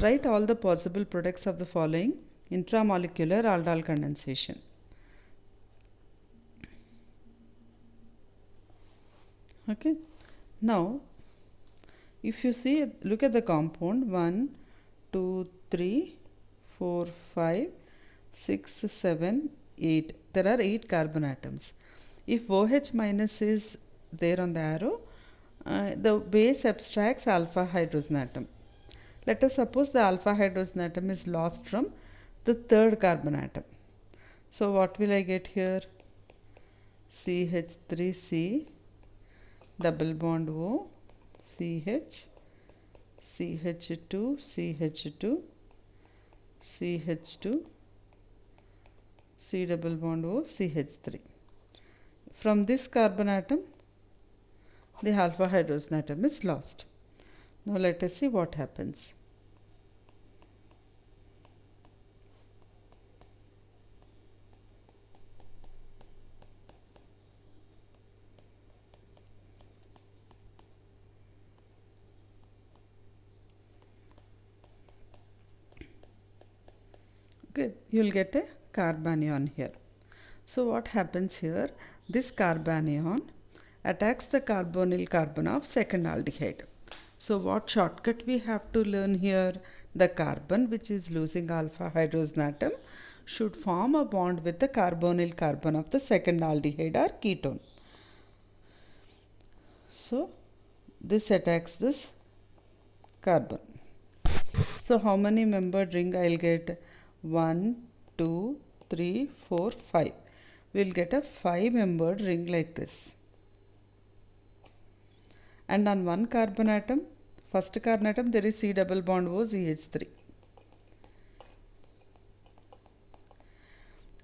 Write all the possible products of the following intramolecular aldol condensation. Okay. Now, if you see, look at the compound 1, 2, 3, 4, 5, 6, 7, 8. There are 8 carbon atoms. If OH minus is there on the arrow, the base abstracts alpha hydrogen atom. Let us suppose the alpha hydrogen atom is lost from the third carbon atom. So what will I get here? CH3C double bond O, CH, CH2, CH2, CH2, C double bond O, CH3. From this carbon atom, the alpha hydrogen atom is lost. Now let us see what happens. Okay, you will get a carbanion here. So what happens here? This carbanion attacks the carbonyl carbon of second aldehyde. So what shortcut we have to learn here? The carbon which is losing alpha hydrogen atom should form a bond with the carbonyl carbon of the second aldehyde or ketone. So this attacks this carbon. So how many membered ring I will get? 1, 2, 3, 4, 5. We will get a 5 membered ring like this. And on one carbon atom, first carbon atom, there is C double bond O, CH3.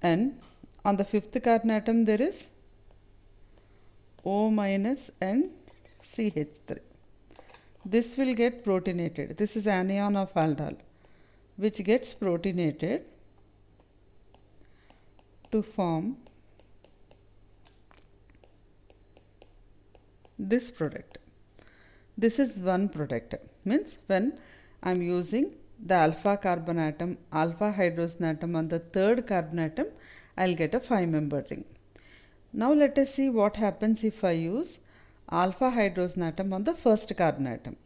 And on the fifth carbon atom, there is O minus and CH3. This will get protonated. This is anion of aldol, which gets protonated to form this product. This is one product. Means when I am using the alpha carbon atom, alpha hydrogen atom on the third carbon atom, I will get a 5 membered ring. Now let us see what happens if I use alpha hydrogen atom on the first carbon atom.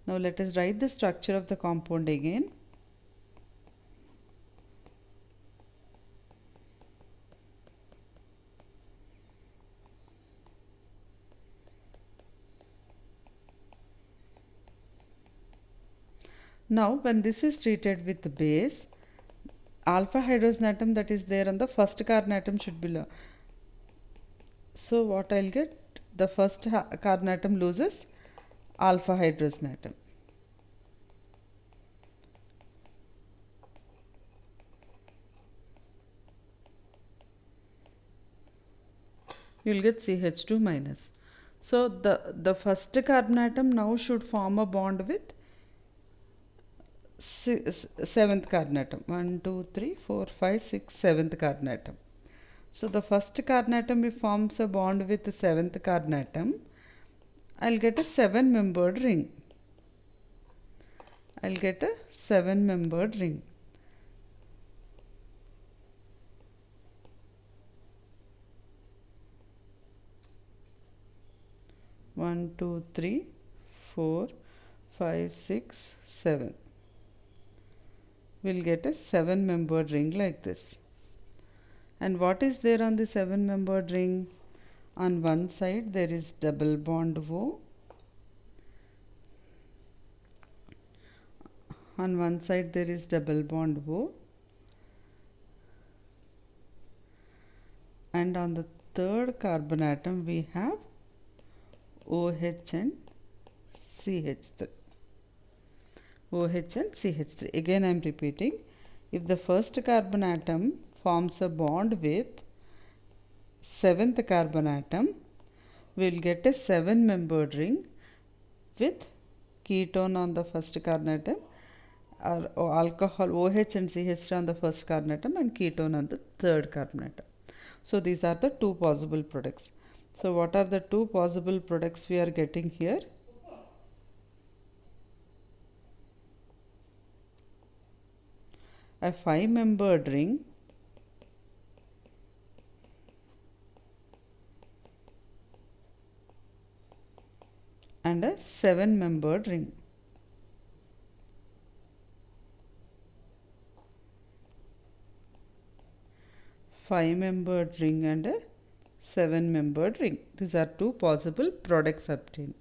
Now let us write the structure of the compound again. Now when this is treated with the base, alpha hydrogen atom that is there on the first carbon atom should be low. So what I will get? The first carbon atom loses alpha hydrogen atom. You will get CH2 minus. So the first carbon atom now should form a bond with seventh carbon atom. 1, 2, 3, 4, 5, 6, seventh carbon atom. So the first carbon atom, if forms a bond with the seventh carbon atom, I will get a 7 membered ring. I will get a 7 membered ring. One, two, 3, 4, 5, 6, 7. We'll get a 7 membered ring like this. And what is there on the 7 membered ring? On one side there is double bond O. On one side there is double bond O. And on the third carbon atom we have OH and CH3. OH and CH3. Again I am repeating. If the first carbon atom forms a bond with seventh carbon atom, we will get a 7 membered ring with ketone on the first carbon atom, or alcohol OH and CH3 on the first carbon atom and ketone on the third carbon atom. So these are the two possible products. So what are the two possible products we are getting here? a 5-membered ring and a 7-membered ring. Five-membered ring and a 7-membered ring. These are two possible products obtained.